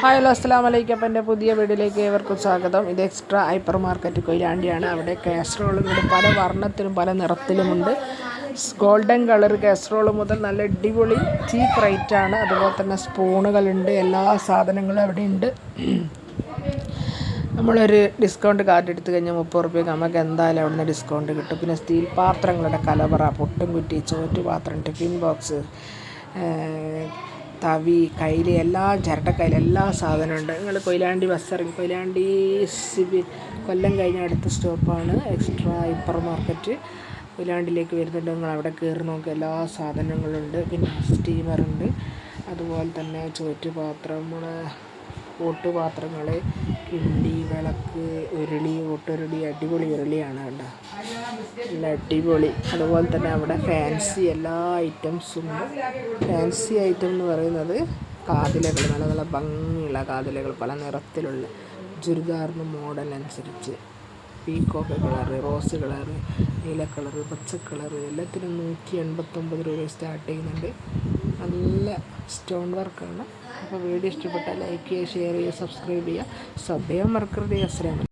Hello അസ്സലാമലൈക്കും. അപ്പം എൻ്റെ പുതിയ വീഡിയോയിലേക്ക് ഏവർക്കും സ്വാഗതം. ഇത് എക്സ്ട്രാ ഹൈപ്പർ മാർക്കറ്റ് കൊയിലാണ്ടിയാണ്. അവിടെ കാസറോളുകൾ പല വർണ്ണത്തിലും പല നിറത്തിലുമുണ്ട്. ഗോൾഡൻ കളർ കാസറോൾ മുതൽ നല്ല അടിപൊളി ചീപ്പ് റേറ്റാണ്. അതുപോലെ തന്നെ സ്പൂണുകളുണ്ട്. എല്ലാ സാധനങ്ങളും അവിടെ ഉണ്ട്. നമ്മളൊരു ഡിസ്കൗണ്ട് കാർഡ് എടുത്തു കഴിഞ്ഞാൽ 30 റുപ്യക്ക് നമുക്ക് എന്തായാലും അവിടെ നിന്ന് ഡിസ്കൗണ്ട് കിട്ടും. പിന്നെ സ്റ്റീൽ പാത്രങ്ങളുടെ കലവറ, പൊട്ടും കുറ്റി, ചോറ്റുപാത്രം, ടിഫിൻ ബോക്സ്, തവി, കയ്യിൽ എല്ലാ ചിരട്ടക്കയ്യിൽ എല്ലാ സാധനമുണ്ട്. നിങ്ങൾ കൊയിലാണ്ടി ബസ് ഇറങ്ങി കൊയിലാണ്ടി കൊല്ലം കഴിഞ്ഞ അടുത്ത സ്റ്റോപ്പാണ് എക്സ്ട്രാ ഹൈപ്പർ മാർക്കറ്റ്. കൊയിലാണ്ടിലേക്ക് വരുന്നുണ്ട്. നിങ്ങൾ അവിടെ കയറി നോക്കുക, എല്ലാ സാധനങ്ങളുണ്ട്. പിന്നെ സ്റ്റീമറുണ്ട്, അതുപോലെ തന്നെ ചോറ്റുപാത്രം, ഓട്ടുപാത്രങ്ങൾ, കിണ്ടി, വിളക്ക്, ഉരുളി, ഓട്ടുരുളി, അടിപൊളി ഉരുളിയാണ് കേട്ടോ, നല്ല അടിപൊളി. അതുപോലെ തന്നെ അവിടെ ഫാൻസി എല്ലാ ഐറ്റംസും. ഫാൻസി ഐറ്റം എന്ന് പറയുന്നത് കാതിലകൾ, നല്ല നല്ല ഭംഗിയുള്ള കാതിലകൾ, പല നിറത്തിലുള്ള ചുരിദാറിന് മോഡൽ അനുസരിച്ച് പീക്കോക്ക് കളറ്, റോസ് കളറ്, നീല കളറ്, പച്ച കളറ്, എല്ലാത്തിനും 189 രൂപ സ്റ്റാർട്ട് ചെയ്യുന്നുണ്ട്. നല്ല സ്റ്റോൺ വർക്കാണ്. അപ്പോൾ വീഡിയോ ഇഷ്ടപ്പെട്ടാൽ ലൈക്ക് ചെയ്യുക, ഷെയർ ചെയ്യുക, സബ്സ്ക്രൈബ് ചെയ്യുക. സബ് ചെയ്യാൻ മറക്കരുത്. അസ്സലാമു അലൈക്കും.